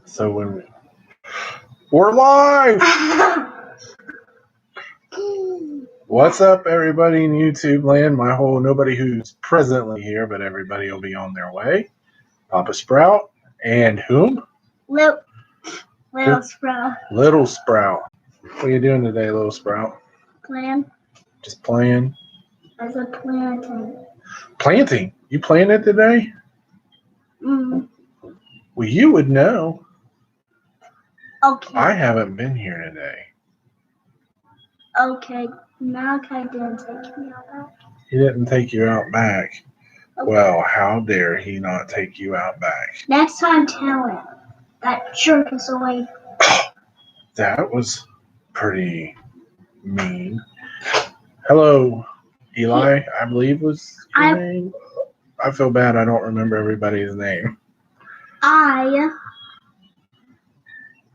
So we're live. What's up, everybody in YouTube land? My whole nobody who's presently here, but everybody will be on their way. Papa Sprout and whom? Little Sprout. Little Sprout. What are you doing today, Little Sprout? Plant. Just playing. As a planting. Planting? You planted today? Mm. Well, you would know. Okay. I haven't been here today. Okay. Malachi didn't take me out back. He didn't take you out back. Okay. Well, how dare he not take you out back? Next time, tell him. That jerk is away. That was pretty mean. Hello, Eli, I believe was your name. I feel bad I don't remember everybody's name.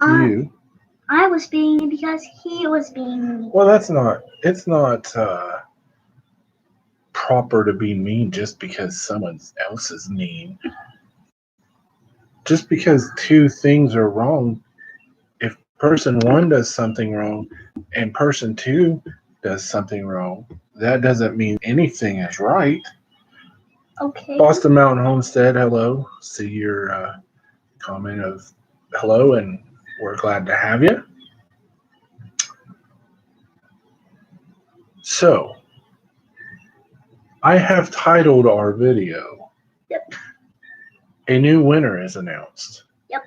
You. I was being mean because he was being mean. Well, it's not proper to be mean just because someone else is mean. Just because two things are wrong, if person one does something wrong and person two does something wrong, that doesn't mean anything is right. Okay. Boston Mountain Homestead, hello. See your comment of hello, and we're glad to have you. So, I have titled our video, Yep. A New Winner is Announced. Yep.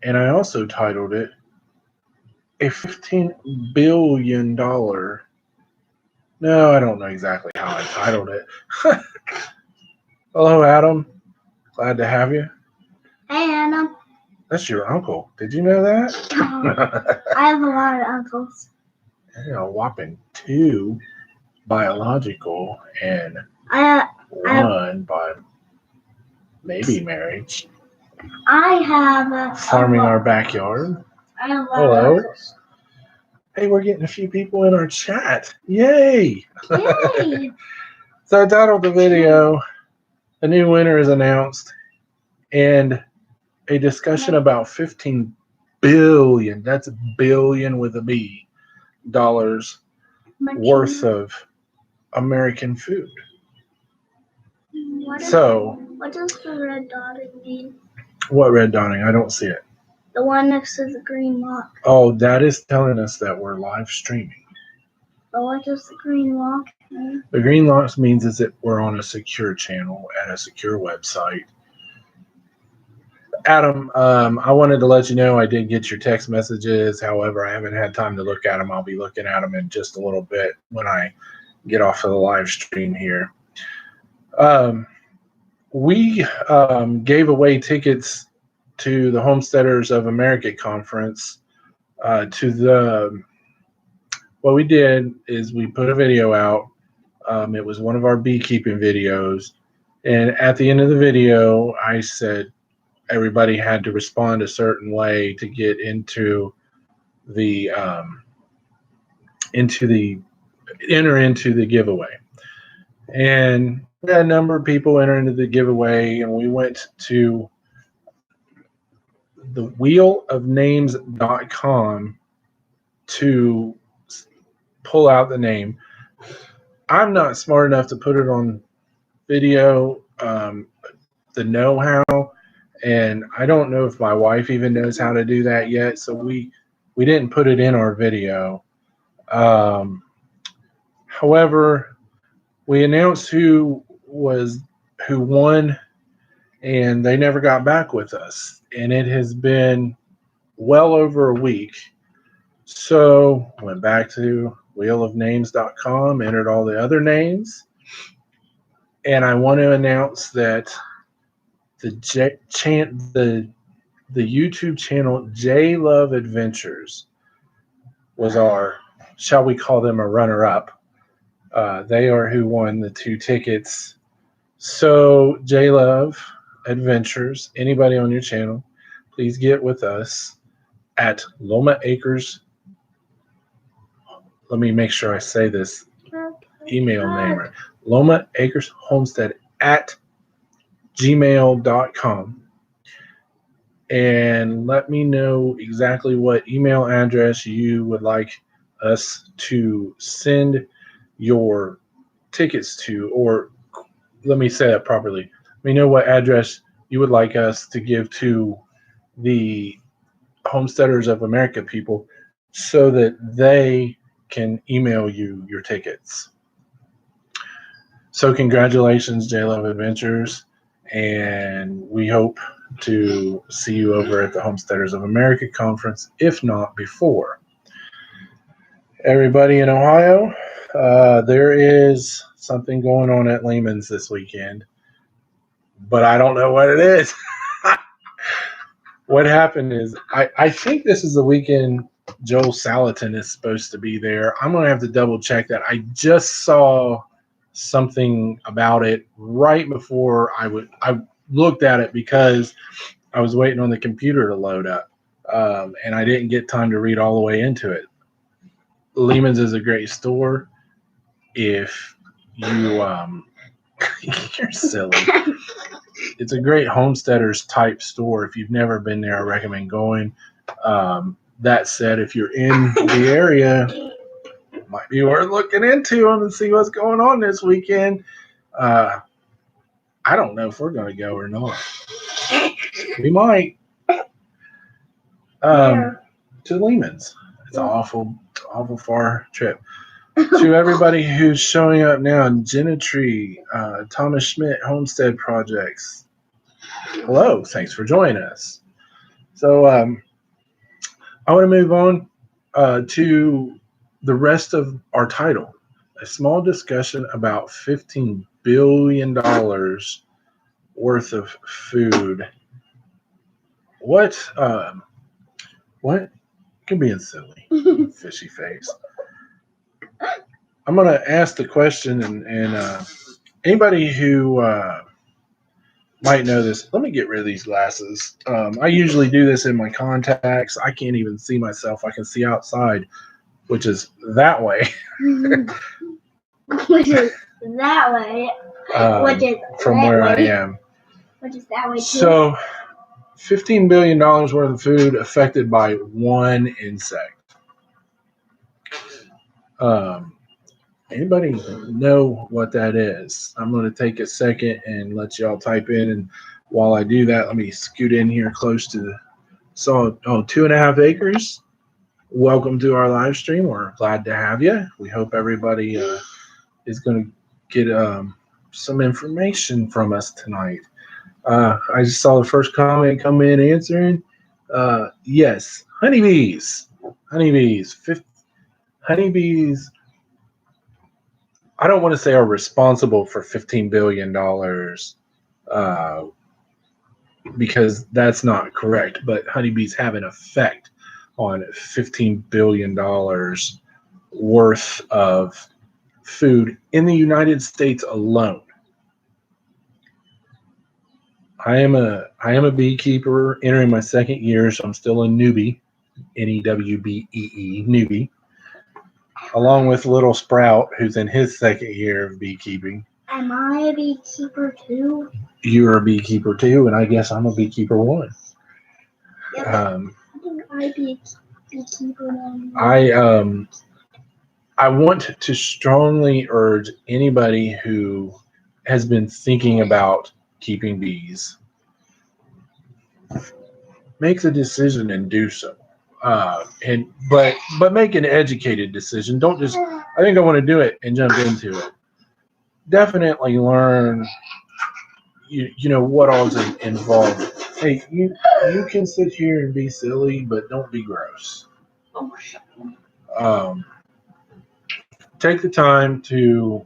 And I also titled it, A $15 billion. No, I don't know exactly how I titled it. Hello, Adam. Glad to have you. Hey, Anna. That's your uncle. Did you know that? I have a lot of uncles. A whopping 2 biological and one by maybe marriage. I have Farming our backyard. I have a lot Hello. of uncles. Hey, we're getting a few people in our chat. Yay! Yay! So I titled the video, A New Winner is Announced, and a discussion about $15 billion, that's billion with a B, dollars worth of American food. What does the red dotting mean? What red dotting? I don't see it. The one next to the green lock. Oh, that is telling us that we're live streaming. But what does the green lock mean? The green lock means is that we're on a secure channel at a secure website. Adam, I wanted to let you know I did get your text messages. However, I haven't had time to look at them. I'll be looking at them in just a little bit when I get off of the live stream here. We gave away tickets to the Homesteaders of America conference. What we did is we put a video out. It was one of our beekeeping videos. And at the end of the video, I said, everybody had to respond a certain way to get into the enter into the giveaway. And we had a number of people enter into the giveaway, and we went to the wheelofnames.com to pull out the name. I'm not smart enough to put it on video, the know-how. And I don't know if my wife even knows how to do that yet, so we didn't put it in our video. However, we announced who won, and they never got back with us. And it has been well over a week. So went back to wheelofnames.com, entered all the other names, and I want to announce that the YouTube channel J Love Adventures was our, shall we call them a runner-up. They are who won the 2 tickets. So J Love Adventures, anybody on your channel, please get with us at Loma Acres. Let me make sure I say this email name right. Loma Acres Homestead at gmail.com. and let me know exactly what email address you would like us to send your tickets to, or let me say that properly. Let me know what address you would like us to give to the Homesteaders of America people so that they can email you your tickets. So congratulations, J Love Adventures, and we hope to see you over at the Homesteaders of America conference, if not before. Everybody in Ohio, there is something going on at Lehman's this weekend, but I don't know what it is. What happened is, I think this is the weekend Joel Salatin is supposed to be there. I'm going to have to double check that. I just saw something about it right before I looked at it because I was waiting on the computer to load up, and I didn't get time to read all the way into it. Lehman's is a great store. If you you're silly. It's a great homesteaders type store. If you've never been there, I recommend going. That said, if you're in the area, it might be worth looking into them and see what's going on this weekend. I don't know if we're going to go or not. We might. To Lehman's. It's an awful far trip. To everybody who's showing up now, Genetry, Thomas Schmidt Homestead Projects. Hello, thanks for joining us. So I want to move on to the rest of our title. A small discussion about $15 billion worth of food. What? You're being silly, fishy face. I'm going to ask the question, and anybody who might know this, let me get rid of these glasses. I usually do this in my contacts. I can't even see myself. I can see outside, which is that way. Which is that way. Which is from where I am. Which is that way too. So, $15 billion worth of food affected by one insect. Anybody know what that is? I'm going to take a second and let y'all type in. And while I do that, let me scoot in here close to the 2.5 acres. Welcome to our live stream. We're glad to have you. We hope everybody is going to get some information from us tonight. I just saw the first comment come in answering. Yes, honeybees. Honeybees, I don't want to say are responsible for $15 billion because that's not correct, but honeybees have an effect on $15 billion worth of food in the United States alone. I am a beekeeper entering my second year, so I'm still a newbie, N-E-W-B-E-E, newbie, along with Little Sprout, who's in his second year of beekeeping. Am I a beekeeper too? You're a beekeeper too, and I guess I'm a beekeeper one. Yep. I think I'd be a beekeeper one. I want to strongly urge anybody who has been thinking about keeping bees, make the decision and do so. But make an educated decision. Don't just, I think I want to do it and jump into it. Definitely learn, you know, what all's involved. Hey, you can sit here and be silly, but don't be gross. Take the time to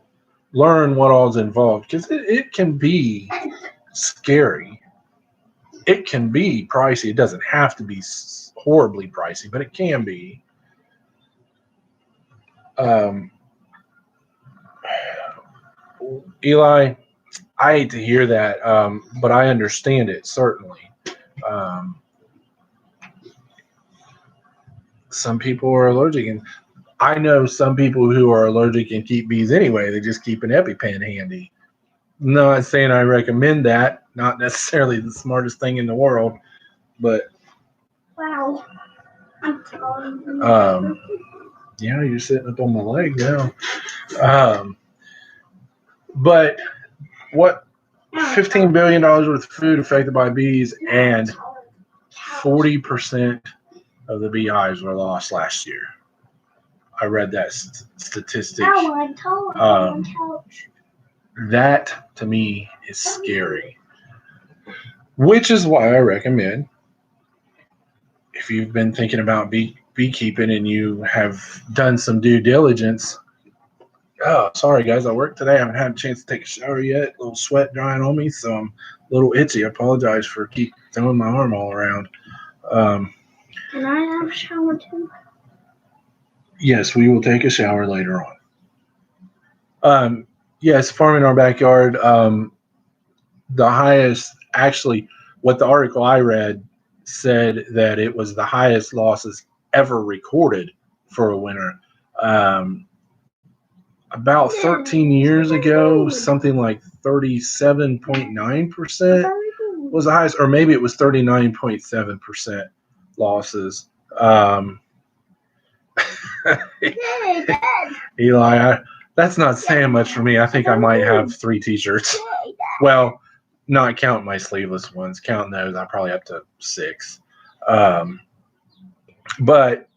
learn what all's involved, because it can be scary. It can be pricey. It doesn't have to be horribly pricey, but it can be. Eli, I hate to hear that, but I understand it, certainly. Some people are allergic, and I know some people who are allergic and keep bees anyway. They just keep an EpiPen handy. Not saying I recommend that. Not necessarily the smartest thing in the world, But Wow. I'm sorry. yeah, you're sitting up on my leg now. But what $15 billion worth of food affected by bees, and 40% of the beehives were lost last year. I read that statistic. That to me is scary, which is why I recommend, if you've been thinking about beekeeping and you have done some due diligence. Oh, sorry guys, I work today. I haven't had a chance to take a shower yet. A little sweat drying on me, so I'm a little itchy. I apologize for keep throwing my arm all around. Can I have a shower too? Yes, we will take a shower later on. Yes, farm in our backyard. The highest, actually, what the article I read said that it was the highest losses ever recorded for a winter. About 13 years ago, something like 37.9% was the highest, or maybe it was 39.7% losses. Eli, that's not saying much for me. I think I might have 3 t-shirts. Well, not counting my sleeveless ones. Counting those, I'm probably up to 6. But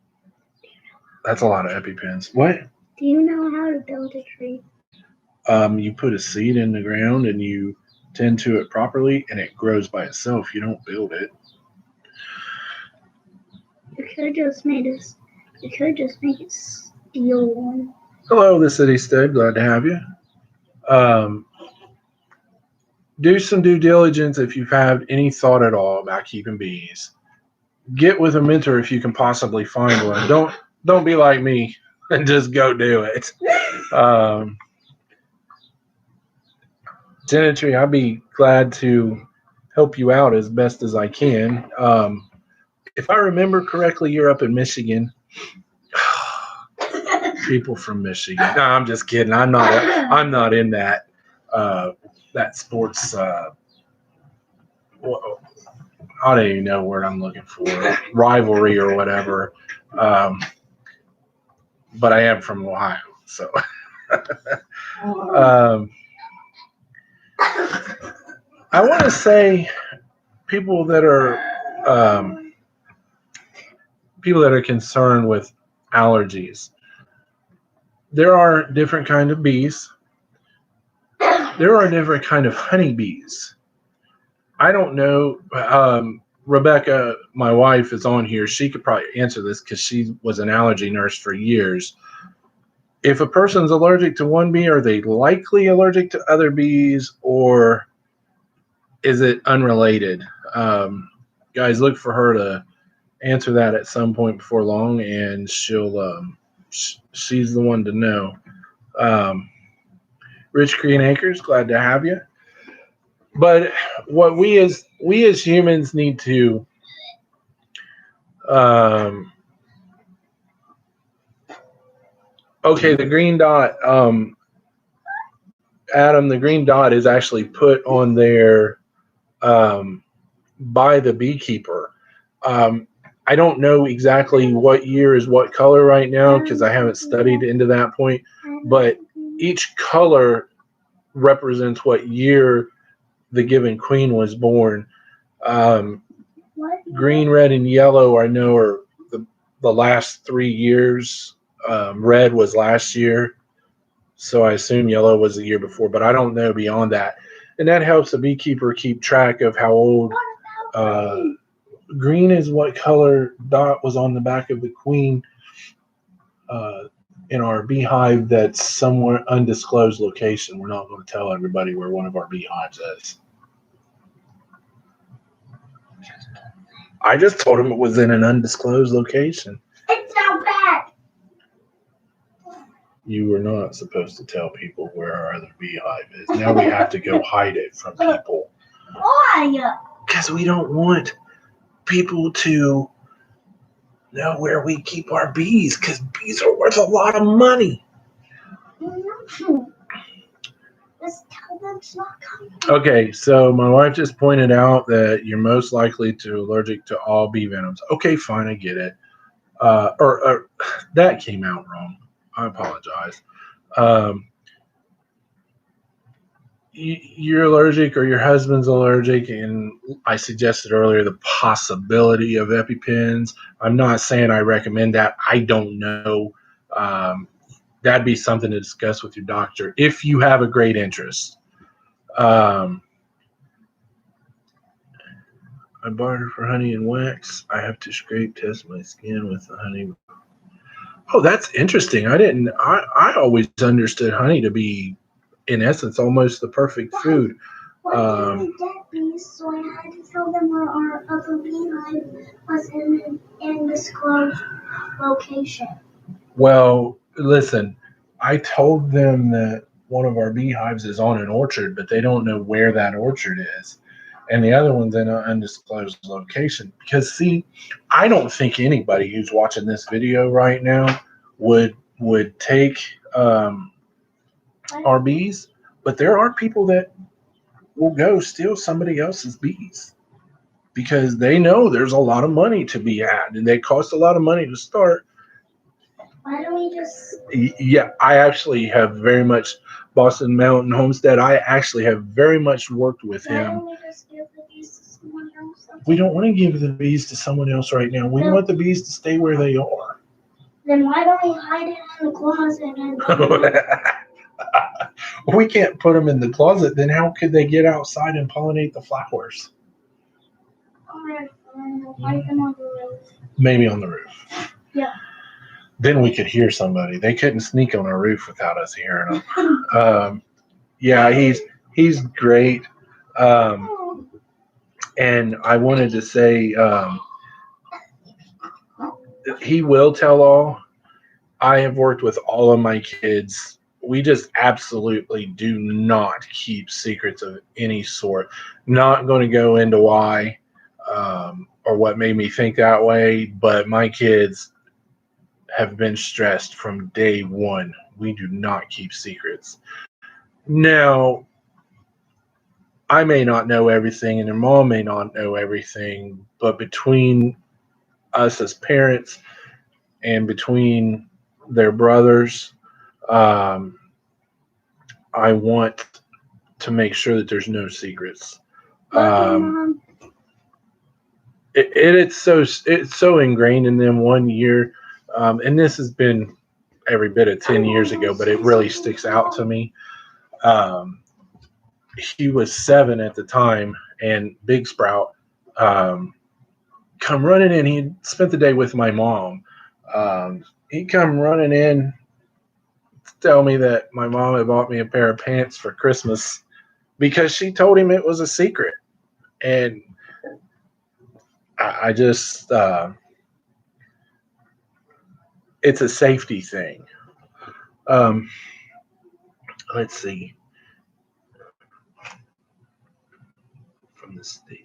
that's a lot of EpiPens. What? Do you know how to build a tree? You put a seed in the ground and you tend to it properly, and it grows by itself. You don't build it. You could just make it steel one. Hello, the City Stud. Glad to have you. Do some due diligence if you've had any thought at all about keeping bees. Get with a mentor if you can possibly find one. Don't be like me and just go do it. Tenantry, I'd be glad to help you out as best as I can. If I remember correctly, you're up in Michigan. People from Michigan. No, I'm just kidding. I'm not in that sports. I don't even know what I'm looking for. Rivalry or whatever. But I am from Ohio, so. I want to say people that are concerned with allergies. There are different kind of bees. There are different kind of honeybees. I don't know. Rebecca, my wife, is on here. She could probably answer this because she was an allergy nurse for years. If a person's allergic to one bee, are they likely allergic to other bees, or is it unrelated? Guys, look for her to answer that at some point before long, and she's the one to know. Rich Green Acres, glad to have you. But what we as humans need to okay, the green dot, Adam, the green dot is actually put on there by the beekeeper. I don't know exactly what year is what color right now because I haven't studied into that point, but each color represents what year the given queen was born. Green, red, and yellow I know are the last 3 years. Red was last year, so I assume yellow was the year before, but I don't know beyond that. And that helps the beekeeper keep track of how old. Green is what color dot was on the back of the queen in our beehive that's somewhere undisclosed location. We're not going to tell everybody where one of our beehives is. I just told him it was in an undisclosed location. It's not bad. You were not supposed to tell people where our other beehive is. Now we have to go hide it from people. Why? Because we don't want people to know where we keep our bees, because bees are worth a lot of money. Just tell them it's not coming. Okay, so my wife just pointed out that you're most likely to allergic to all bee venoms. Okay, fine, I get it. Or that came out wrong. I apologize. You're allergic or your husband's allergic, and I suggested earlier the possibility of EpiPens. I'm not saying I recommend that. I don't know. That'd be something to discuss with your doctor if you have a great interest. I barter for honey and wax. I have to scrape test my skin with the honey. Oh, that's interesting. I always understood honey to be, in essence, almost the perfect food. Well, we didn't get bees, so I had to tell them where our other beehive was in undisclosed location. Well, listen, I told them that one of our beehives is on an orchard, but they don't know where that orchard is. And the other one's in an undisclosed location. Because, see, I don't think anybody who's watching this video right now would take our bees, but there are people that will go steal somebody else's bees because they know there's a lot of money to be had and they cost a lot of money to start. Why don't we just... Yeah, I actually have very much, Boston Mountain Homestead, I actually have very much worked with him. Why don't we just give the bees to someone else? We don't want to give the bees to someone else right now. We want the bees to stay where they are. Then why don't we hide it in the closet? We can't put them in the closet. Then how could they get outside and pollinate the flowers? Alright, fine. We'll hide them on the roof. Maybe on the roof. Yeah. Then we could hear somebody. They couldn't sneak on our roof without us hearing them. Yeah, he's great. And I wanted to say he will tell all. I have worked with all of my kids. We just absolutely do not keep secrets of any sort. Not going to go into why or what made me think that way, but my kids have been stressed from day one. We do not keep secrets. Now, I may not know everything and their mom may not know everything, but between us as parents and between their brothers, I want to make sure that there's no secrets. It's so ingrained in them 1 year, and this has been every bit of 10 years ago, but it really sticks out to me. He was 7 at the time, and Big Sprout come running in. He spent the day with my mom. He come running in to tell me that my mom had bought me a pair of pants for Christmas because she told him it was a secret. And I just, it's a safety thing. Let's see. From the state.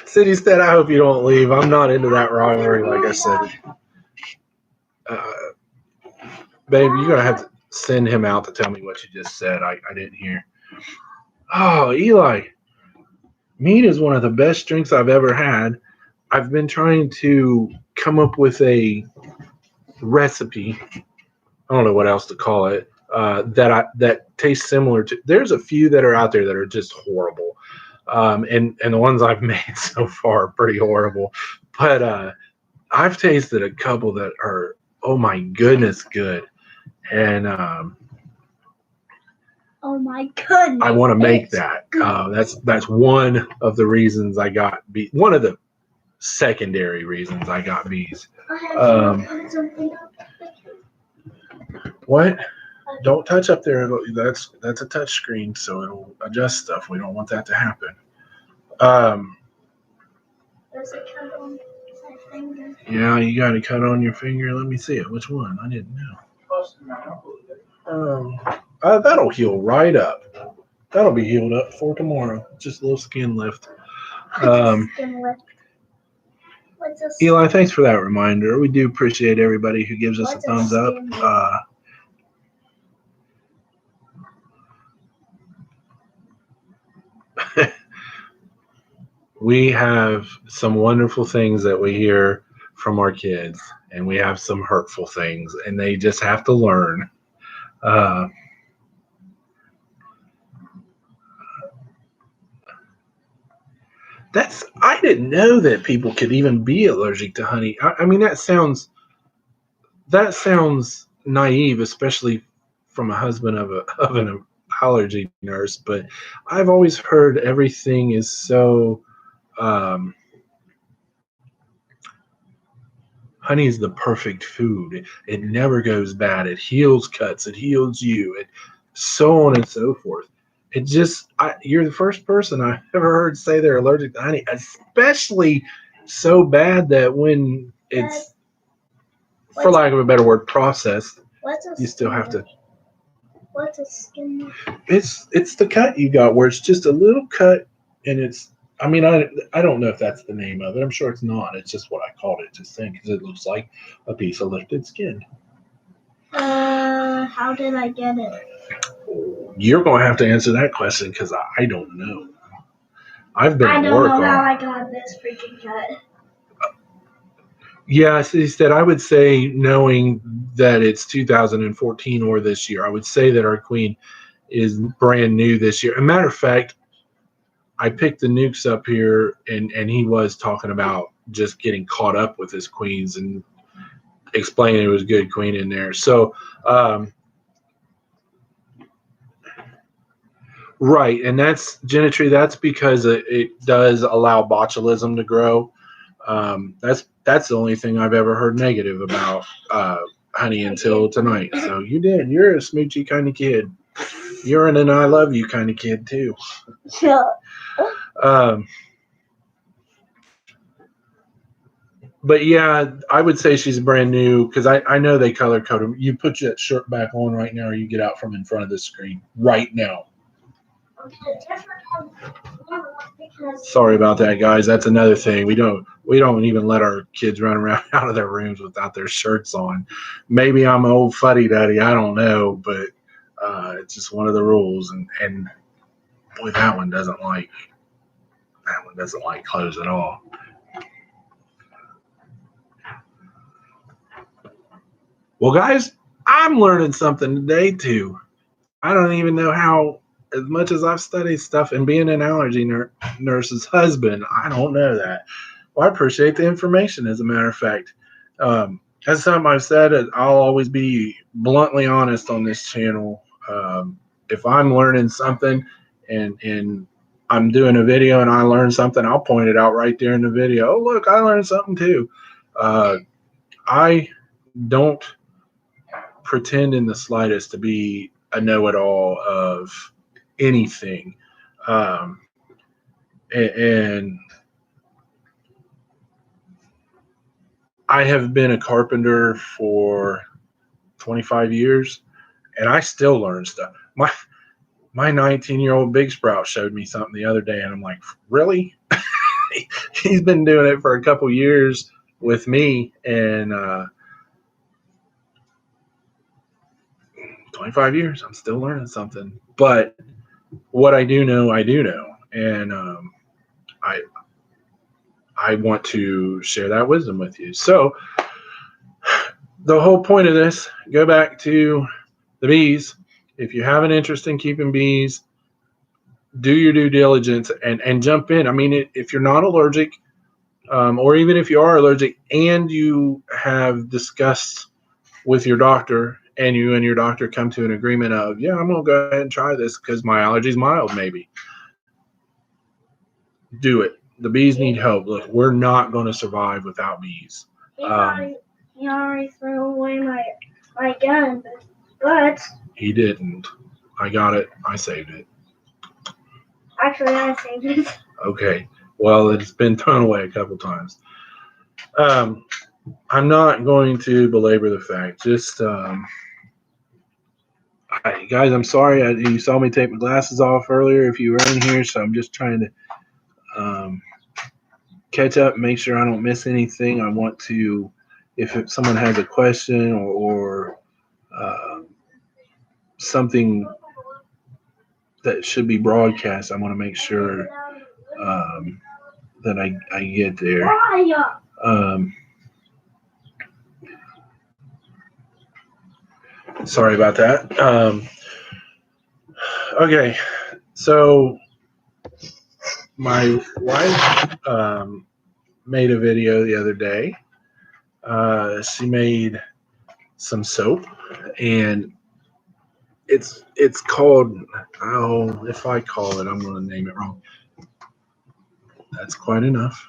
City said, I hope you don't leave. I'm not into that rivalry, like I said. Babe, you're going to have to send him out to tell me what you just said. I didn't hear. Oh, Eli. Meat is one of the best drinks I've ever had. I've been trying to come up with a recipe. I don't know what else to call it. That tastes similar to. There's a few that are out there that are just horrible. And the ones I've made so far are pretty horrible. But I've tasted a couple that are, oh my goodness, good. And oh my goodness! I want to make that. That's one of the reasons I got bees. One of the secondary reasons I got bees. What? Don't touch up there. That's a touch screen, so it'll adjust stuff. We don't want that to happen. There's a cut on my finger. Yeah, you got a cut on your finger. Let me see it. Which one? I didn't know. That'll heal right up. That'll be healed up for tomorrow. Just a little skin lift. Eli, thanks for that reminder. We do appreciate everybody who gives us a thumbs up. we have some wonderful things that we hear from our kids, and we have some hurtful things, and they just have to learn. Uh, I didn't know that people could even be allergic to honey. I mean, that sounds naive, especially from a husband of an allergy nurse. But I've always heard everything is so. Um, Honey is the perfect food. It never goes bad. It heals cuts. It heals you. It so on and so forth. You're the first person I've ever heard say they're allergic to honey, especially so bad that when it's, for lack of a better word, processed, you still have to. What's a skin? It's the cut you got where it's just a little cut, and it's. I mean, I don't know if that's the name of it. I'm sure it's not. It's just what I called it, just saying, because it looks like a piece of lifted skin. How did I get it? You're going to have to answer that question because I don't know. I've been I at don't work know how on. I got this freaking cut. Yeah, so instead, I would say, knowing that it's 2014 or this year, I would say that our queen is brand new this year. As a matter of fact, I picked the nukes up here, and he was talking about just getting caught up with his queens and explaining it was a good queen in there. So, right, and that's Genetry. That's because it does allow botulism to grow. That's the only thing I've ever heard negative about honey until tonight. So you did. You're a smoochy kind of kid. You're an I love you kind of kid too. Sure. Um, but yeah, I would say she's brand new because I know they color code them. You put that shirt back on right now, or you get out from in front of the screen right now. Sorry about that, guys. That's another thing. We don't even let our kids run around out of their rooms without their shirts on. Maybe I'm an old fuddy duddy. I don't know, but it's just one of the rules. And boy, that one doesn't like clothes at all. Well, guys, I'm learning something today too. I don't even know how. As much as I've studied stuff and being an allergy nurse's husband, I don't know that. Well, I appreciate the information. As a matter of fact, that's something I've said. I'll always be bluntly honest on this channel. If I'm learning something and I'm doing a video and I learn something, I'll point it out right there in the video. Oh, look, I learned something too. I don't pretend in the slightest to be a know-it-all of anything. Um, and I have been a carpenter for 25 years, and I still learn stuff. My 19-year-old Big Sprout showed me something the other day, and I'm like, really? He's been doing it for a couple years with me, and 25 years, I'm still learning something. But what I do know, and I I want to share that wisdom with you. So the whole point of this, go back to the bees. If you have an interest in keeping bees, do your due diligence and jump in. I mean, if you're not allergic, or even if you are allergic and you have discussed with your doctor and you and your doctor come to an agreement of, yeah, I'm going to go ahead and try this because my allergy's mild, maybe. Do it. The bees need help. Look, we're not going to survive without bees. He already threw away my gun, but He didn't. I got it. I saved it. actually I saved it. Okay. Well, it's been thrown away a couple times. I'm not going to belabor the fact. Just, guys, I'm sorry. You saw me take my glasses off earlier if you were in here, so I'm just trying to catch up, make sure I don't miss anything. I want to, if someone has a question or something that should be broadcast, I want to make sure that I get there. Sorry about that. Okay, so my wife made a video the other day. She made some soap, and it's called, oh, if I call it, I'm going to name it wrong. That's quite enough.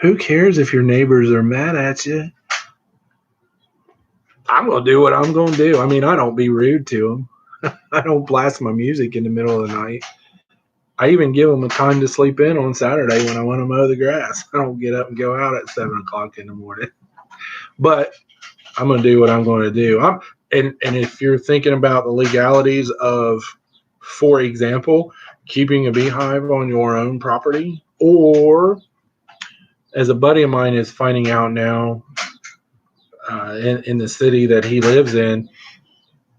Who cares if your neighbors are mad at you? I'm going to do what I'm going to do. I mean, I don't be rude to them. I don't blast my music in the middle of the night. I even give them a time to sleep in on Saturday when I want to mow the grass. I don't get up and go out at 7 o'clock in the morning. But I'm going to do what I'm going to do. And if you're thinking about the legalities of, for example, keeping a beehive on your own property, or as a buddy of mine is finding out now in the city that he lives in,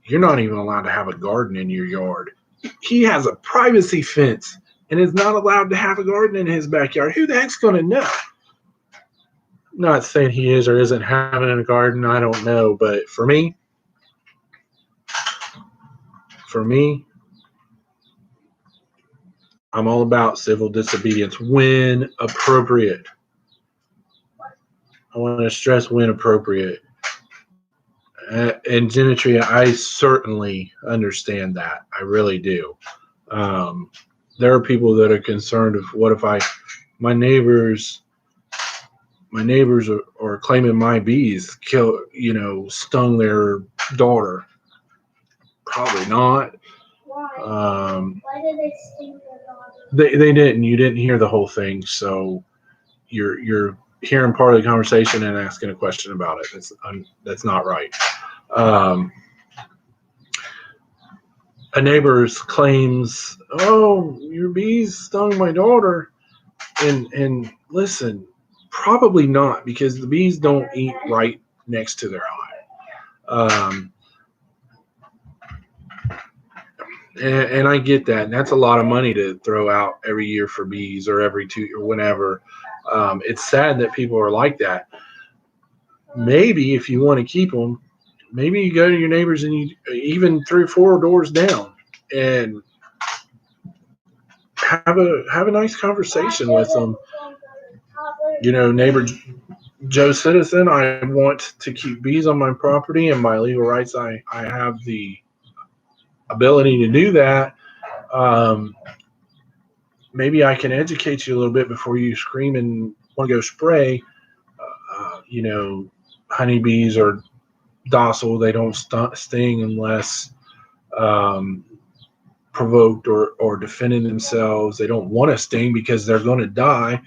you're not even allowed to have a garden in your yard. He has a privacy fence and is not allowed to have a garden in his backyard. Who the heck's going to know? I'm not saying he is or isn't having a garden. I don't know. But for me, I'm all about civil disobedience when appropriate. I want to stress when appropriate. And Genetria, I certainly understand that. I really do. There are people that are concerned of what if my neighbors are claiming my bees stung their daughter. Probably not. Why did they sting their daughter? They didn't. You didn't hear the whole thing, so you're hearing part of the conversation and asking a question about it. That's not right. A neighbor's claims, "Oh, your bees stung my daughter," and listen, probably not, because the bees don't eat right next to their hive. And I get that, and that's a lot of money to throw out every year for bees, or every 2 or whenever. It's sad that people are like that. Maybe if you want to keep them, maybe you go to your neighbors and you even 3 or 4 doors down and have a nice conversation with them. Neighbor Joe Citizen, I want to keep bees on my property, and by legal rights, I have the ability to do that. Maybe I can educate you a little bit before you scream and want to go spray. Honeybees are docile. They don't sting unless provoked or defending themselves. They don't want to sting because they're going to die,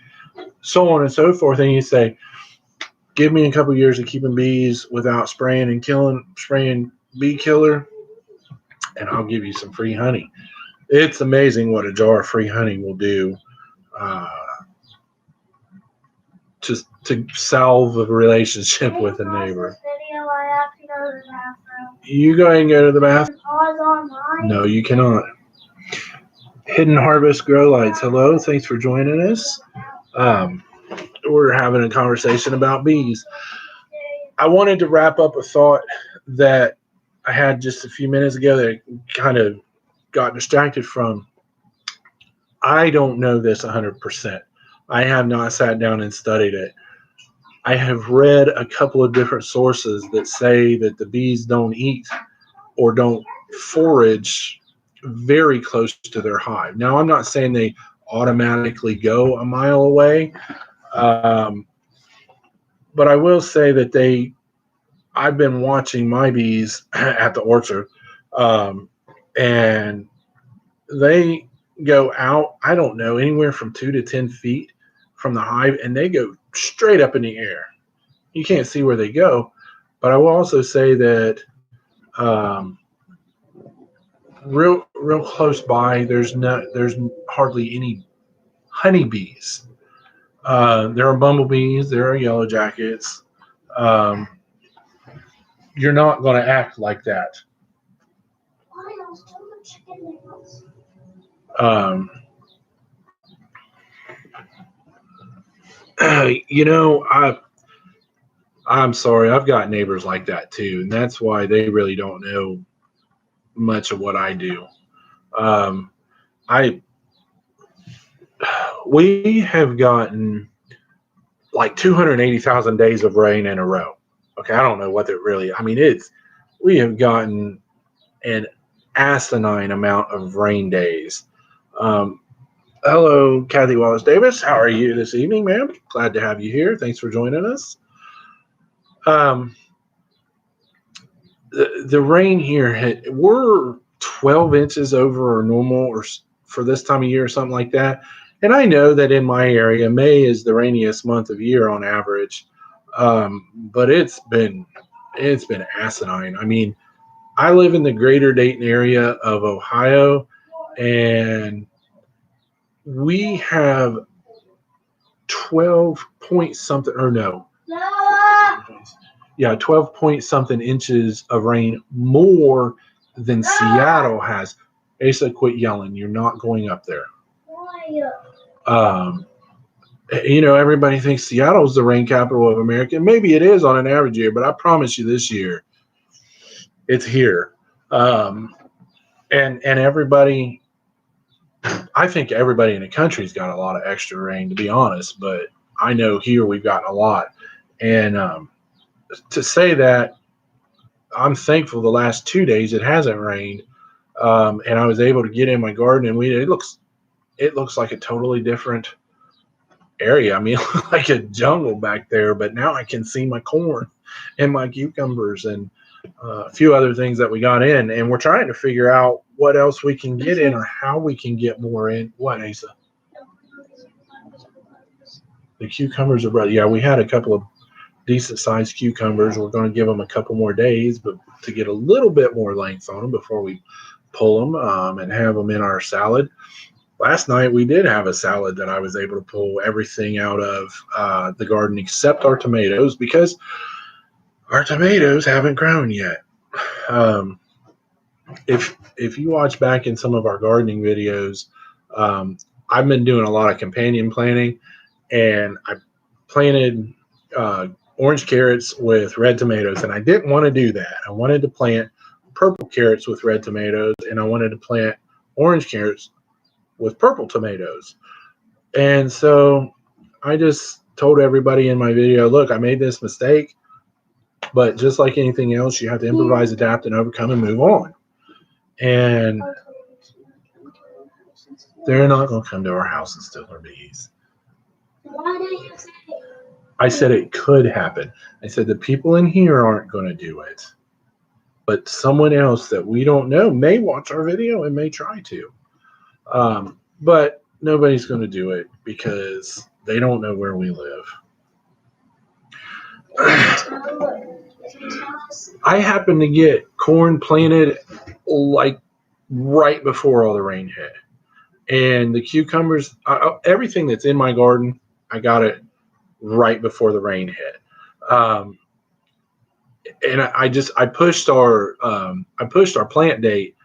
so on and so forth. And you say, give me a couple years of keeping bees without spraying bee killer, and I'll give you some free honey. It's amazing what a jar of free honey will do to salve a relationship with a neighbor. You go ahead and go to the bathroom. No, you cannot. Hidden Harvest Grow Lights. Hello, thanks for joining us. We're having a conversation about bees. I wanted to wrap up a thought that I had just a few minutes ago that I kind of got distracted from. I don't know this 100%. I have not sat down and studied it. I have read a couple of different sources that say that the bees don't eat or don't forage very close to their hive. Now, I'm not saying they automatically go a mile away, but I will say that I've been watching my bees at the orchard, and they go out, I don't know, anywhere from 2 to 10 feet from the hive, and they go straight up in the air. You can't see where they go, but I will also say that real close by, there's hardly any honeybees. There are bumblebees, there are yellow jackets. You're not going to act like that was still the chicken nails. You know, I'm sorry, I've got neighbors like that too, and that's why they really don't know much of what I do. I we have gotten like 280,000 days of rain in a row. Okay, I don't know what it really. I mean, we have gotten an asinine amount of rain days. Um, Hello, Kathy Wallace Davis. How are you this evening, ma'am? Glad to have you here. Thanks for joining us. The rain here, we're 12 inches over our normal or for this time of year or something like that. And I know that in my area, May is the rainiest month of year on average. But it's been asinine. I mean, I live in the greater Dayton area of Ohio, and we have 12 point something, or no, yeah, 12 point something inches of rain more than Seattle has. Asa, quit yelling. You're not going up there. You know, everybody thinks Seattle's the rain capital of America. Maybe it is on an average year, but I promise you this year, it's here. And everybody, I think everybody in the country's got a lot of extra rain, to be honest, but I know here we've gotten a lot. And to say that, I'm thankful the last 2 days it hasn't rained, and I was able to get in my garden, and it looks like a totally different area. I mean, it looked like a jungle back there, but now I can see my corn and my cucumbers and a few other things that we got in, and we're trying to figure out what else we can get in or how we can get more in. What, Asa? The cucumbers are bright. Yeah, we had a couple of decent sized cucumbers. We're going to give them a couple more days, but to get a little bit more length on them before we pull them and have them in our salad. Last night we did have a salad that I was able to pull everything out of the garden except our tomatoes, because our tomatoes haven't grown yet. If you watch back in some of our gardening videos, I've been doing a lot of companion planting, and I planted orange carrots with red tomatoes, and I didn't want to do that. I wanted to plant purple carrots with red tomatoes, and I wanted to plant orange carrots with purple tomatoes. And so I just told everybody in my video, look, I made this mistake, but just like anything else, you have to improvise, adapt, and overcome and move on. And they're not going to come to our house and steal our bees. Why did you say it? I said it could happen. I said the people in here aren't going to do it, but someone else that we don't know may watch our video and may try to. But nobody's going to do it because they don't know where we live. I happened to get corn planted like right before all the rain hit. And the cucumbers, everything that's in my garden, I got it right before the rain hit. And I pushed our plant date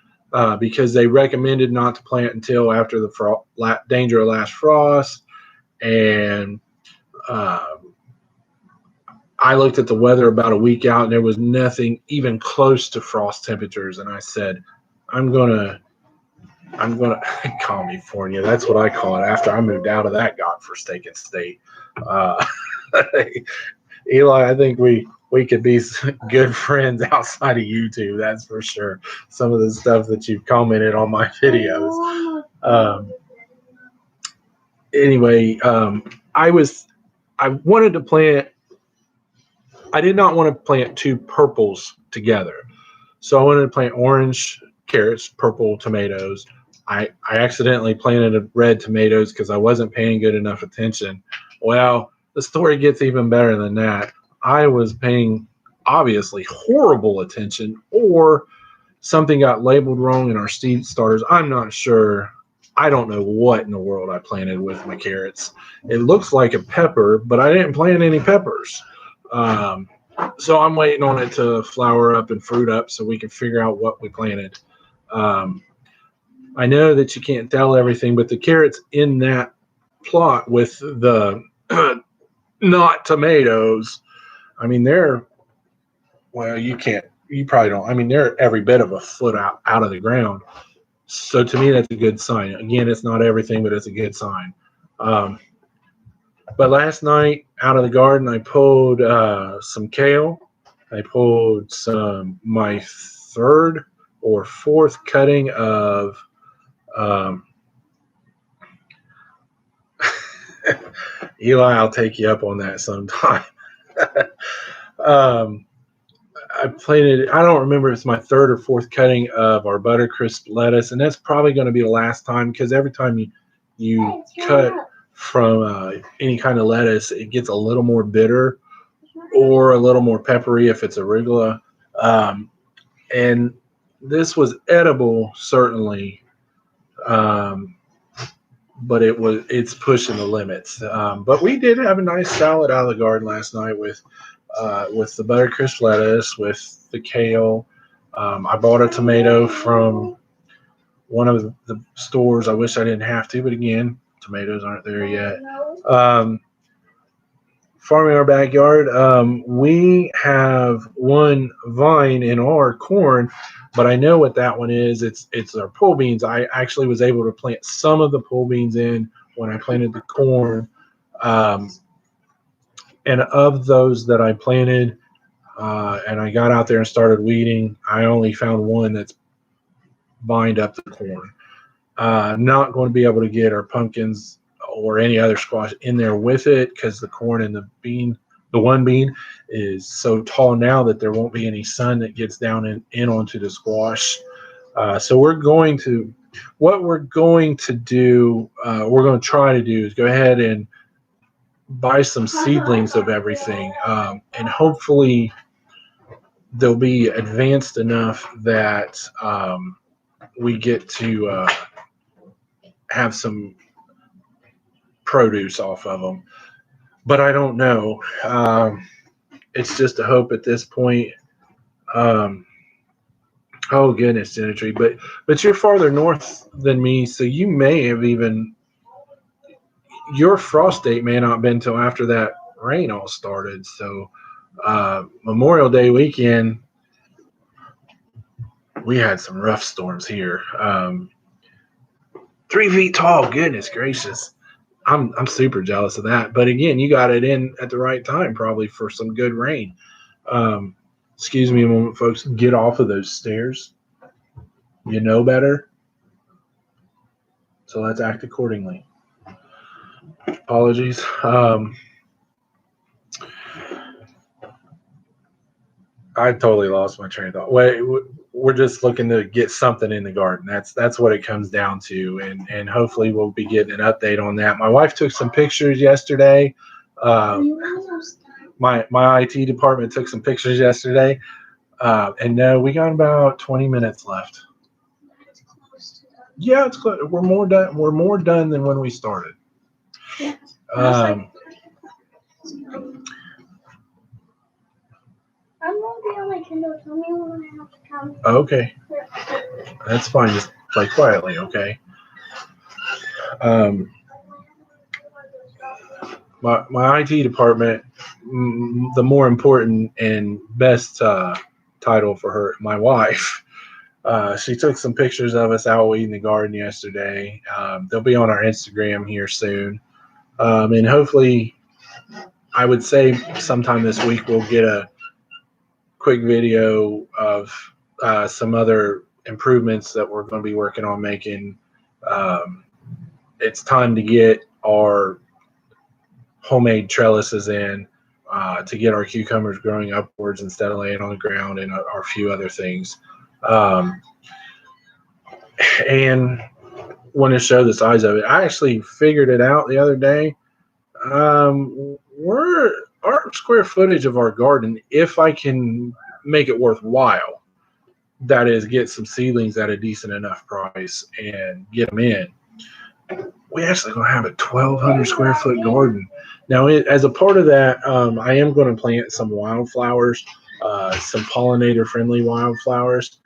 because they recommended not to plant until after the danger of last frost. And I looked at the weather about a week out, and there was nothing even close to frost temperatures. And I said, I'm gonna California. That's what I call it. After I moved out of that godforsaken state, Eli, I think we could be good friends outside of YouTube. That's for sure. Some of the stuff that you've commented on my videos. Anyway, I wanted to plant. I did not want to plant two purples together, so I wanted to plant orange carrots, purple tomatoes. I accidentally planted red tomatoes because I wasn't paying good enough attention. Well, the story gets even better than that. I was paying obviously horrible attention, or something got labeled wrong in our seed starters. I'm not sure. I don't know what in the world I planted with my carrots. It looks like a pepper, but I didn't plant any peppers. So I'm waiting on it to flower up and fruit up so we can figure out what we planted. I know that you can't tell everything, but the carrots in that plot with the not tomatoes, I mean, well, you probably don't. I mean, they're every bit of a foot out of the ground. So to me, that's a good sign. Again, it's not everything, but it's a good sign. But last night out of the garden, I pulled some kale. I pulled my third or fourth cutting of Eli. I'll take you up on that sometime. I planted, I don't remember if it's my third or fourth cutting of our Buttercrisp lettuce, and that's probably going to be the last time, because every time you cut from any kind of lettuce, it gets a little more bitter or a little more peppery if it's arugula. And this was edible, certainly, but it's pushing the limits. But we did have a nice salad out of the garden last night with the Buttercrisp lettuce, with the kale. I bought a tomato from one of the stores. I wish I didn't have to, but again, tomatoes aren't there yet. Farming our backyard, we have one vine in our corn, but I know what that one is. It's our pole beans. I actually was able to plant some of the pole beans in when I planted the corn. And of those that I planted, and I got out there and started weeding, I only found one that's vined up the corn. Not going to be able to get our pumpkins or any other squash in there with it, because the corn and the one bean is so tall now that there won't be any sun that gets down in onto the squash. So what we're going to try to do is go ahead and buy some seedlings of everything, and hopefully they'll be advanced enough that we get to have some produce off of them. But I don't know. It's just a hope at this point. Oh goodness, Gentry, but you're farther north than me, so you may have your frost date may not have been till after that rain all started. So Memorial Day weekend, we had some rough storms here. 3 feet tall. Goodness gracious. I'm super jealous of that. But again, you got it in at the right time, probably for some good rain. Excuse me a moment, folks. Get off of those stairs. You know better. So let's act accordingly. Apologies. I totally lost my train of thought. We're just looking to get something in the garden. That's what it comes down to, and hopefully we'll be getting an update on that. My wife took some pictures yesterday. My IT department took some pictures yesterday, and no, we got about 20 minutes left. Yeah, it's close. We're more done. We're more done than when we started. I'm going to be on my Kindle. Tell me when I have to come. Okay. That's fine. Just play quietly, okay? My IT department, the more important and best title for her, my wife, she took some pictures of us out weeding the garden yesterday. They'll be on our Instagram here soon. And hopefully, I would say sometime this week we'll get a quick video of some other improvements that we're going to be working on making. It's time to get our homemade trellises in, to get our cucumbers growing upwards instead of laying on the ground, and a few other things. And want to show the size of it. I actually figured it out the other day. Our square footage of our garden, if I can make it worthwhile, that is, get some seedlings at a decent enough price and get them in, we actually going to have a 1,200 square foot garden. Now, as a part of that, I am going to plant some wildflowers, some pollinator friendly wildflowers.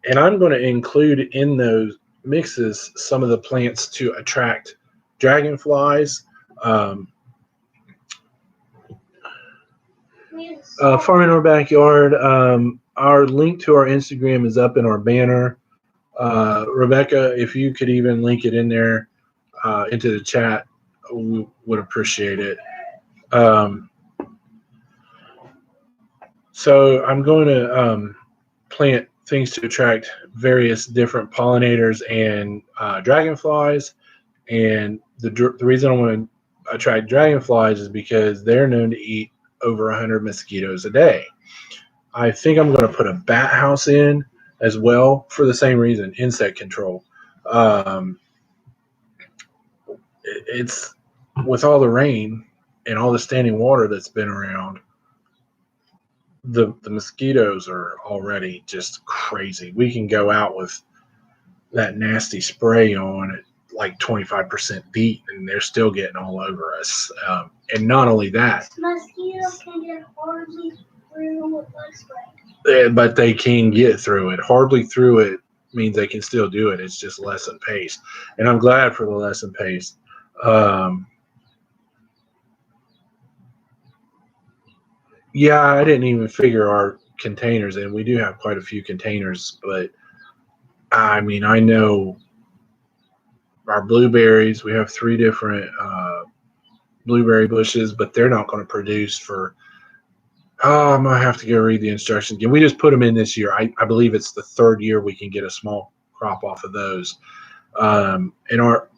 And I'm going to include in those mixes some of the plants to attract dragonflies. Farm in our backyard. Our link to our Instagram is up in our banner. Rebecca, if you could even link it in there into the chat, we would appreciate it. So I'm going to plant things to attract various different pollinators and dragonflies. And the reason I want to attract dragonflies is because they're known to eat over 100 mosquitoes a day. I think I'm going to put a bat house in as well for the same reason, insect control. It's with all the rain and all the standing water that's been around, the mosquitoes are already just crazy. We can go out with that nasty spray on at like 25% DEET, and they're still getting all over us. And not only that, mosquitoes can get horribly through with bug spray. But they can get through it. Horribly through it means they can still do it. It's just lessened pace. And I'm glad for the lessened pace. Yeah, I didn't even figure our containers in. We do have quite a few containers, but I mean, I know our blueberries, we have 3 different blueberry bushes, but they're not going to produce for, I might have to go read the instructions again. We just put them in this year. I believe it's the 3rd year we can get a small crop off of those. And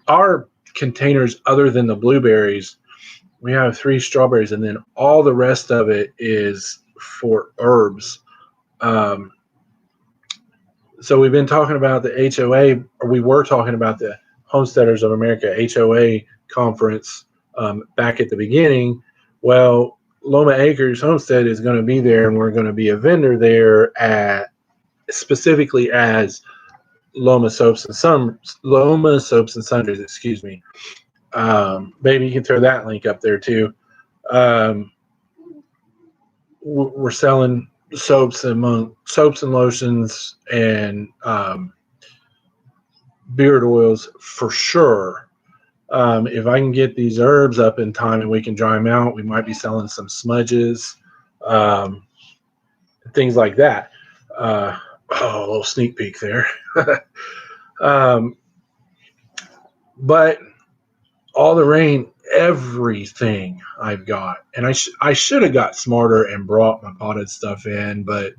our containers, other than the blueberries, we have 3 strawberries, and then all the rest of it is for herbs. So we've been talking about the HOA, or we were talking about the Homesteaders of America HOA conference back at the beginning. Well, Loma Acres Homestead is going to be there, and we're going to be a vendor there at specifically as Loma Soaps and Sundries. Excuse me. Maybe you can throw that link up there too. We're selling soaps and lotions and beard oils for sure. If I can get these herbs up in time and we can dry them out, we might be selling some smudges, things like that. A little sneak peek there. But all the rain, everything I've got, and I should have got smarter and brought my potted stuff in, but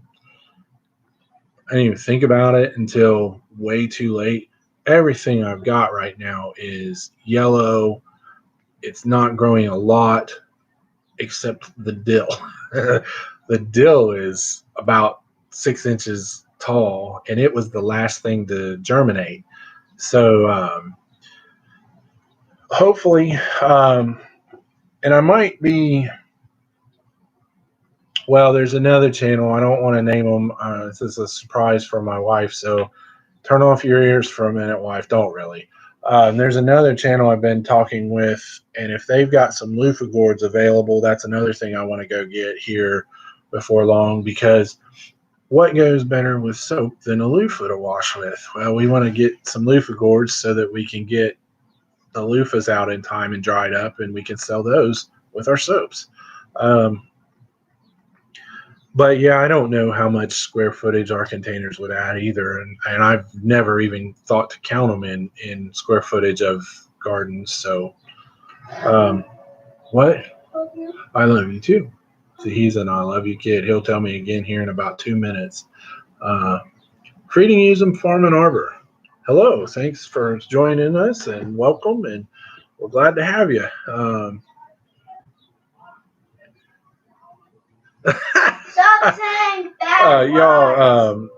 I didn't even think about it until way too late. Everything I've got right now is yellow. It's not growing a lot, except the dill. The dill is about 6 inches tall, and it was the last thing to germinate. So hopefully, and I might be, well, there's another channel. I don't want to name them. This is a surprise for my wife, so turn off your ears for a minute, wife. Don't really. There's another channel I've been talking with, and if they've got some loofah gourds available, that's another thing I want to go get here before long, because what goes better with soap than a loofah to wash with? Well, we want to get some loofah gourds so that we can get the loofahs out in time and dried up, and we can sell those with our soaps. But yeah, I don't know how much square footage our containers would add either, and I've never even thought to count them in square footage of gardens. So, what? I love you too. So he's an I love you kid. He'll tell me again here in about 2 minutes. Creating Usum Farm and Arbor. Hello, thanks for joining us and welcome, and we're glad to have you. Stop saying bad words.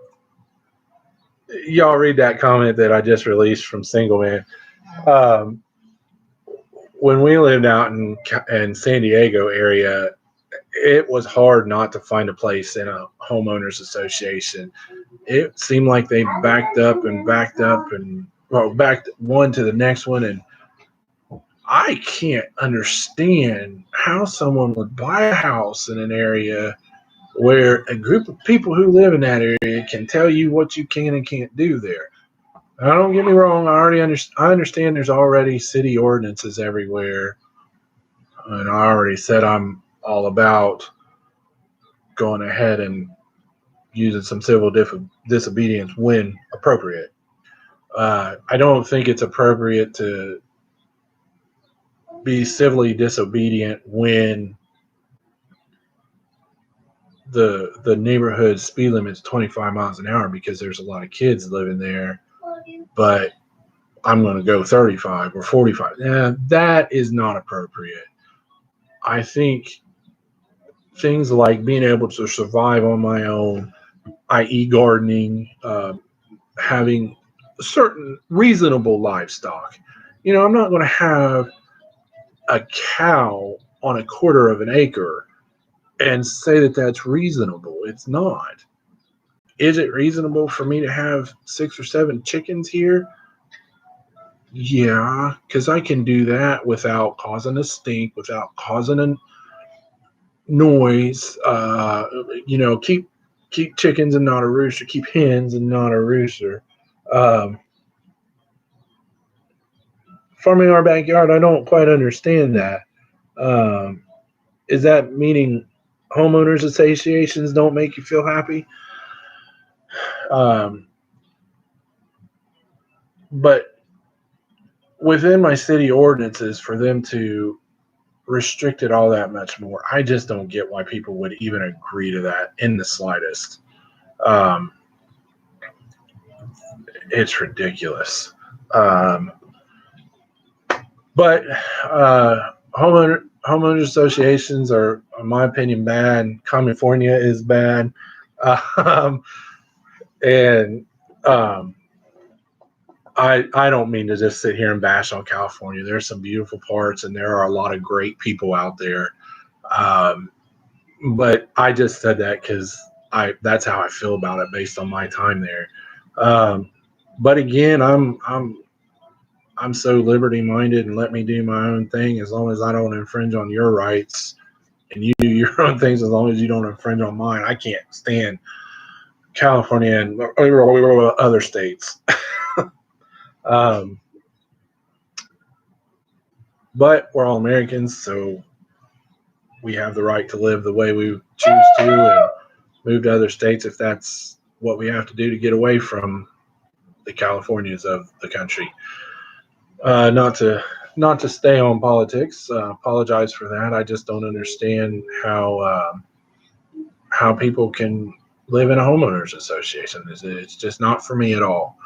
Y'all read that comment that I just released from Single Man. When we lived out in San Diego area, it was hard not to find a place in a homeowners association. It seemed like they backed up and backed one to the next one, and I can't understand how someone would buy a house in an area where a group of people who live in that area can tell you what you can and can't do there. Now, don't get me wrong. I understand there's already city ordinances everywhere, and I already said I'm all about going ahead and using some civil disobedience when appropriate. I don't think it's appropriate to be civilly disobedient when the neighborhood speed limit's 25 miles an hour because there's a lot of kids living there, but I'm going to go 35 or 45. That is not appropriate. I think things like being able to survive on my own, i.e., gardening, having certain reasonable livestock. I'm not going to have a cow on a quarter of an acre and say that that's reasonable. It's not. Is it reasonable for me to have 6 or 7 chickens here? Yeah, because I can do that without causing a stink, without causing a noise. Keep chickens and not a rooster. Keep hens and not a rooster. Farming our backyard, I don't quite understand that. Is that meaning homeowners associations don't make you feel happy? But within my city ordinances, for them to restrict it all that much more, I just don't get why people would even agree to that in the slightest. It's ridiculous. But homeowners associations are, in my opinion, bad. California is bad. I don't mean to just sit here and bash on California. There's some beautiful parts, and there are a lot of great people out there. But I just said that because that's how I feel about it based on my time there. But again, I'm so liberty minded and let me do my own thing as long as I don't infringe on your rights, and you do your own things as long as you don't infringe on mine. I can't stand California and other states. But we're all Americans, so we have the right to live the way we choose to and move to other states if that's what we have to do to get away from the Californias of the country. Not to stay on politics. Apologize for that. I just don't understand how people can live in a homeowners association. It's just not for me at all.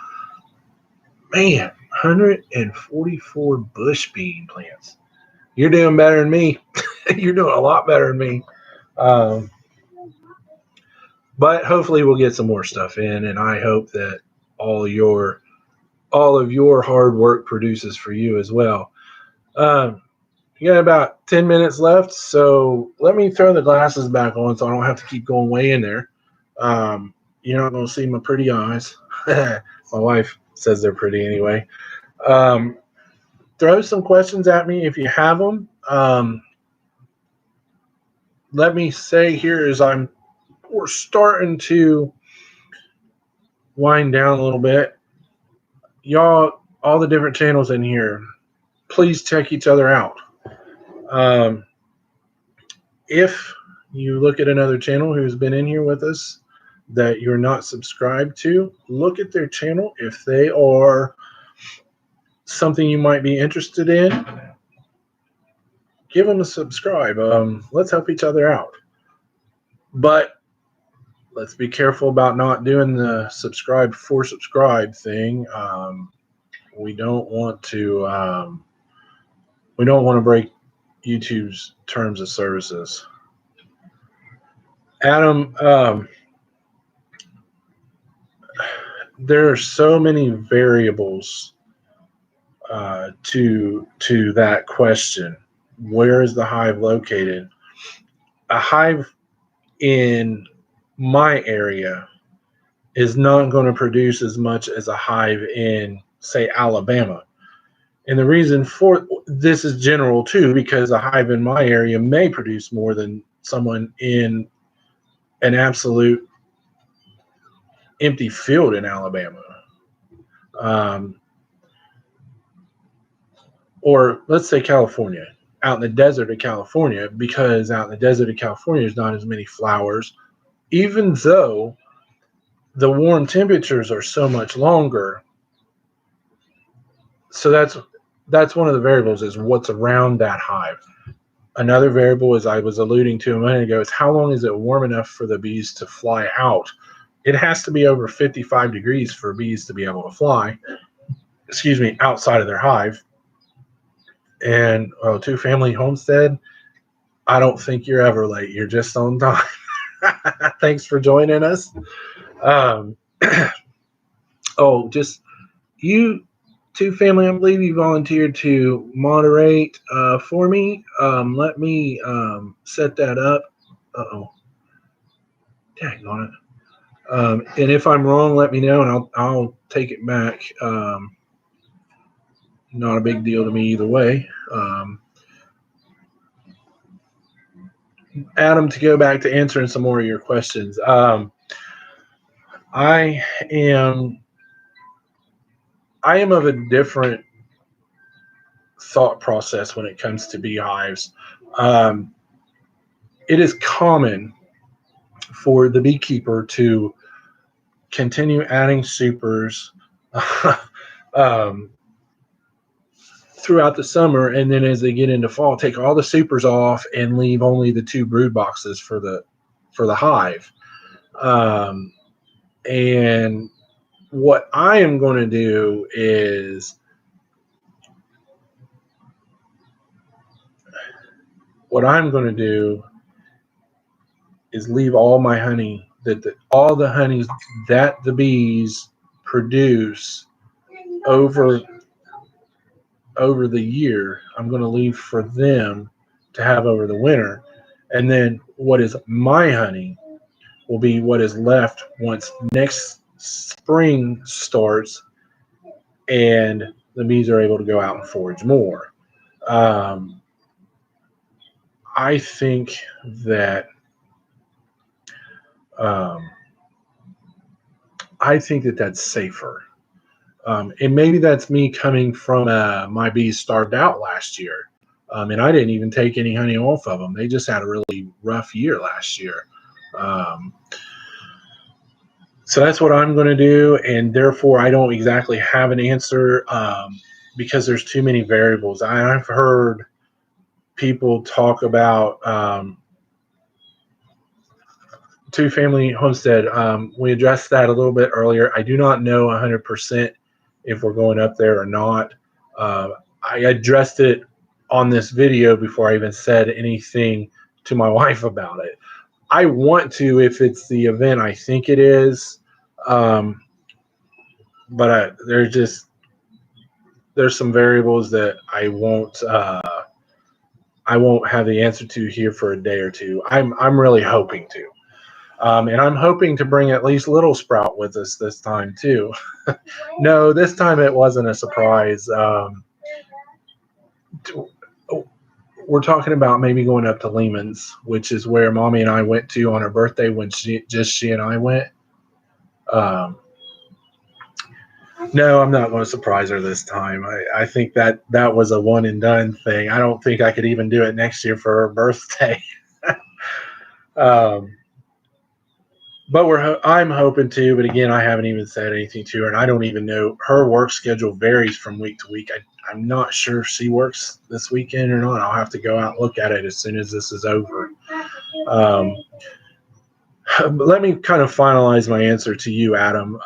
Man, 144 bush bean plants. You're doing better than me. You're doing a lot better than me. But hopefully we'll get some more stuff in, and I hope that all of your hard work produces for you as well. You got about 10 minutes left, so let me throw the glasses back on so I don't have to keep going way in there. You're not going to see my pretty eyes. My wife says they're pretty anyway. Throw some questions at me if you have them. Let me say here as we're starting to wind down a little bit. Y'all, all the different channels in here, please check each other out. If you look at another channel who's been in here with us that you're not subscribed to, look at their channel. If they are something you might be interested in, give them a subscribe. Let's help each other out. But let's be careful about not doing the subscribe for subscribe thing. We don't want to break YouTube's terms of services. Adam, there are so many variables to that question. Where is the hive located? A hive in my area is not going to produce as much as a hive in, say, Alabama. And the reason for this is general too, because a hive in my area may produce more than someone in an absolute empty field in Alabama. Um, or let's say California, out in the desert of California, because out in the desert of California, there's not as many flowers, even though the warm temperatures are so much longer. So that's one of the variables, is what's around that hive. Another variable, as I was alluding to a minute ago, is how long is it warm enough for the bees to fly out? It has to be over 55 degrees for bees to be able to fly, outside of their hive. And Two Family Homestead, I don't think you're ever late. You're just on time. Thanks for joining us. Um, just you, Two Family, I believe you volunteered to moderate for me. Let me set that up. Uh-oh. Dang on it. And if I'm wrong, let me know, and I'll take it back. Not a big deal to me either way. Adam, to go back to answering some more of your questions. I am of a different thought process when it comes to beehives. It is common for the beekeeper to continue adding supers throughout the summer, and then as they get into fall, take all the supers off and leave only the 2 brood boxes for the hive. And what I am going to do is leave all my honey, all the honeys that the bees produce over the year, I'm going to leave for them to have over the winter. And then what is my honey will be what is left once next spring starts and the bees are able to go out and forage more. I think that that's safer. And maybe that's me coming from my bees starved out last year. And I didn't even take any honey off of them. They just had a really rough year last year. So that's what I'm going to do. And therefore, I don't exactly have an answer because there's too many variables. I've heard people talk about Two Family Homestead. We addressed that a little bit earlier. I do not know 100% if we're going up there or not. I addressed it on this video before I even said anything to my wife about it. I want to, if it's the event I think it is, but there's some variables that I won't have the answer to here for a day or two. I'm really hoping to. And I'm hoping to bring at least Little Sprout with us this time too. No, this time it wasn't a surprise. We're talking about maybe going up to Lehman's, which is where Mommy and I went to on her birthday when she and I went. No, I'm not going to surprise her this time. I think that was a one and done thing. I don't think I could even do it next year for her birthday. But I'm hoping to, but again, I haven't even said anything to her, and I don't even know. Her work schedule varies from week to week. I'm not sure if she works this weekend or not. I'll have to go out and look at it as soon as this is over. But let me kind of finalize my answer to you, Adam.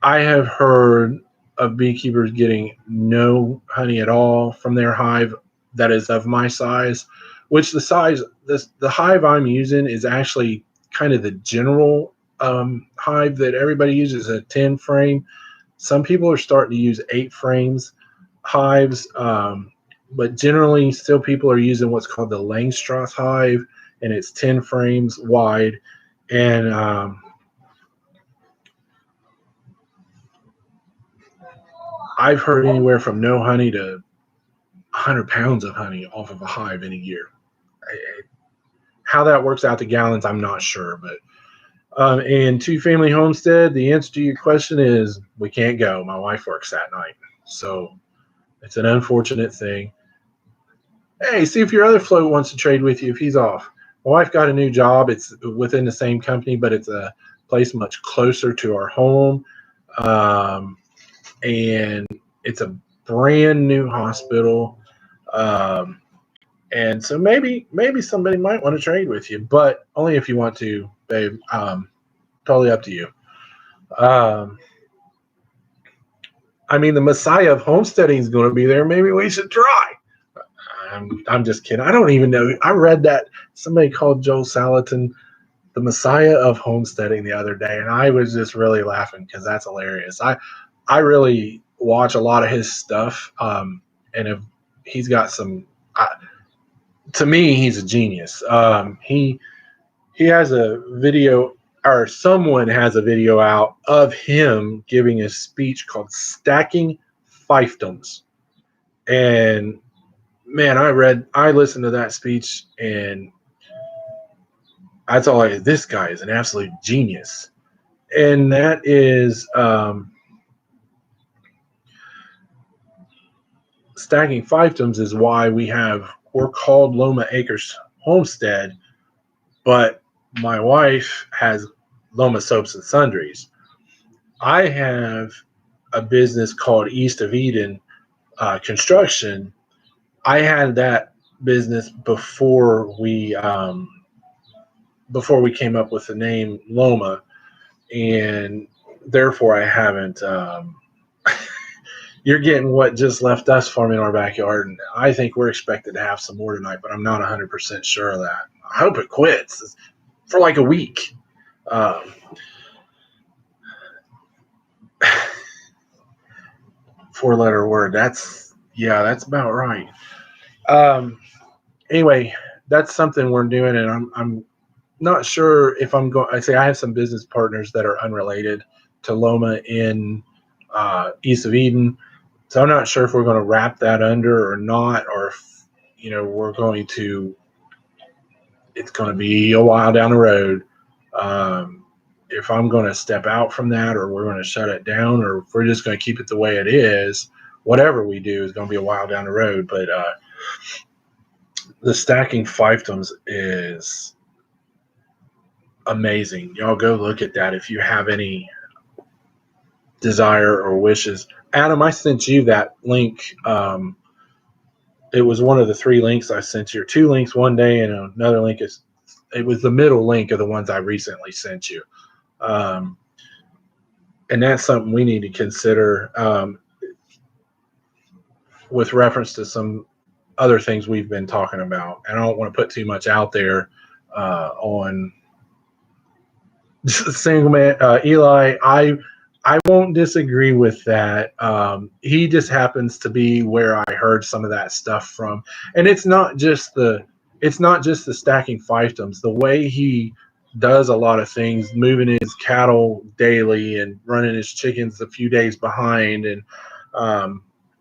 I have heard of beekeepers getting no honey at all from their hive that is of my size, which the hive I'm using is actually kind of the general hive that everybody uses, a 10 frame. Some people are starting to use 8 frames hives, but generally still people are using what's called the Langstroth hive, and it's 10 frames wide. And I've heard anywhere from no honey to 100 pounds of honey off of a hive in a year. How that works out to gallons, I'm not sure. But and two-family homestead, the answer to your question is we can't go. My wife works that night, so it's an unfortunate thing. Hey, see if your other float wants to trade with you if he's off. My wife got a new job. It's within the same company, but it's a place much closer to our home. Um, and it's a brand new hospital. Um, and so maybe somebody might want to trade with you, but only if you want to, babe. Totally up to you. Um, I mean, the Messiah of homesteading is going to be there. Maybe we should try. I'm just kidding. I don't even know. I read that somebody called Joel Salatin the Messiah of homesteading the other day, and I was just really laughing because that's hilarious. I really watch a lot of his stuff, and if he's got some. To me, he's a genius. He has a video, or someone has a video out of him giving a speech called "Stacking Fiefdoms," and man, I listened to that speech, and this guy is an absolute genius. And that is stacking fiefdoms is why we're called Loma Acres Homestead, but my wife has Loma Soaps and Sundries. I have a business called East of Eden Construction. I had that business before we came up with the name Loma, and therefore I haven't. You're getting what just left us farming in our backyard, and I think we're expected to have some more tonight, but I'm not 100% sure of that. I hope it quits for like a week. Four-letter word. That's about right. Anyway, that's something we're doing, and I'm not sure if I'm going. I have some business partners that are unrelated to Loma in East of Eden, so I'm not sure if we're going to wrap that under or not, or if we're going to. It's going to be a while down the road. If I'm going to step out from that, or we're going to shut it down, or if we're just going to keep it the way it is, whatever we do is going to be a while down the road. But the stacking fiefdoms is amazing. Y'all go look at that if you have any desire or wishes. Adam, I sent you that link. It was one of the 3 links I sent you. 2 links one day, and another link it was the middle link of the ones I recently sent you. And that's something we need to consider with reference to some other things we've been talking about. And I don't want to put too much out there on single man Eli. I won't disagree with that. He just happens to be where I heard some of that stuff from, and it's not just the stacking fiefdoms. The way he does a lot of things, moving his cattle daily and running his chickens a few days behind, and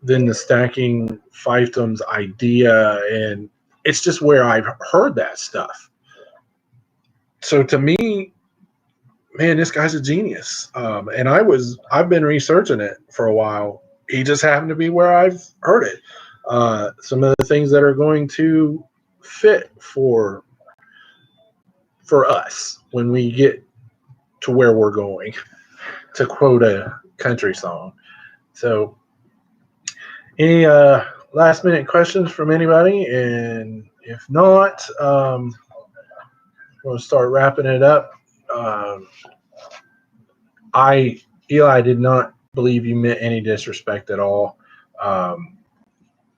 then the stacking fiefdoms idea, and it's just where I've heard that stuff. So to me, man, this guy's a genius. And I've been researching it for a while. He just happened to be where I've heard it. Some of the things that are going to fit for us when we get to where we're going, to quote a country song. So any last minute questions from anybody? And if not, we'll start wrapping it up. Eli did not believe you meant any disrespect at all.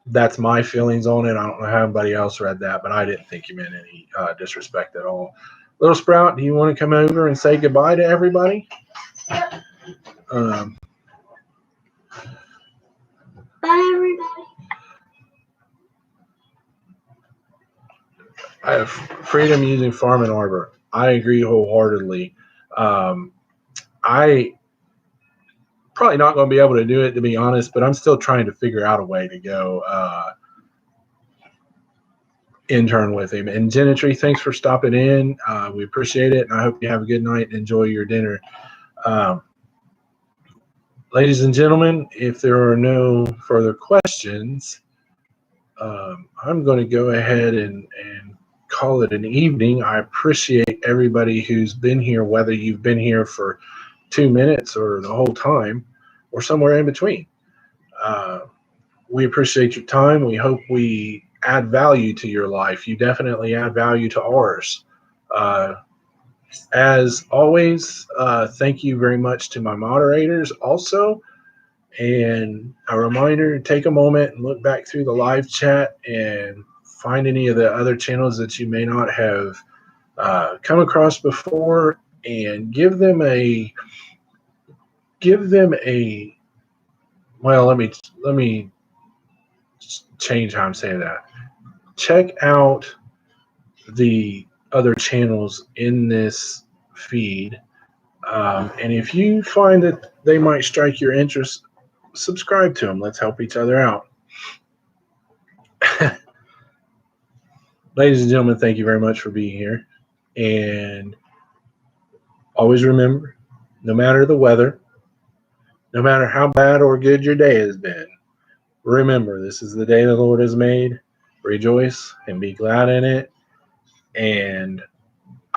That's my feelings on it. I don't know how anybody else read that, but I didn't think you meant any disrespect at all. Little Sprout, do you want to come over and say goodbye to everybody? Bye, everybody. I have freedom using Farm and Arbor. I agree wholeheartedly. I probably not going to be able to do it, to be honest, but I'm still trying to figure out a way to go intern with him. And Genetry, thanks for stopping in. We appreciate it, and I hope you have a good night and enjoy your dinner. Ladies and gentlemen, if there are no further questions, I'm going to go ahead and call it an evening. I appreciate everybody who's been here, whether you've been here for 2 minutes or the whole time or somewhere in between. We appreciate your time. We hope we add value to your life. You definitely add value to ours. As always, thank you very much to my moderators also. And a reminder, take a moment and look back through the live chat and find any of the other channels that you may not have come across before, and give them a well, let me change how I'm saying that. Check out the other channels in this feed, and if you find that they might strike your interest, subscribe to them. Let's help each other out. Ladies and gentlemen, thank you very much for being here. And always remember, no matter the weather, no matter how bad or good your day has been, remember, this is the day the Lord has made. Rejoice and be glad in it. And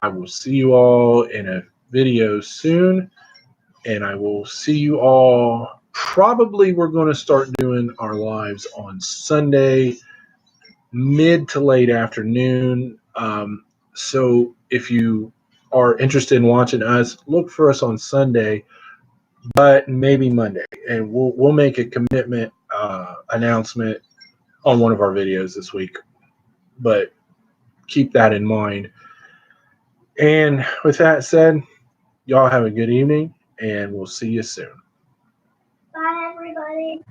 I will see you all in a video soon. And I will see you all. Probably we're going to start doing our lives on Sunday, mid to late afternoon. So if you are interested in watching us, look for us on Sunday, but maybe Monday, and we'll make a commitment announcement on one of our videos this week. But keep that in mind. And with that said, y'all have a good evening, and we'll see you soon. Bye, everybody.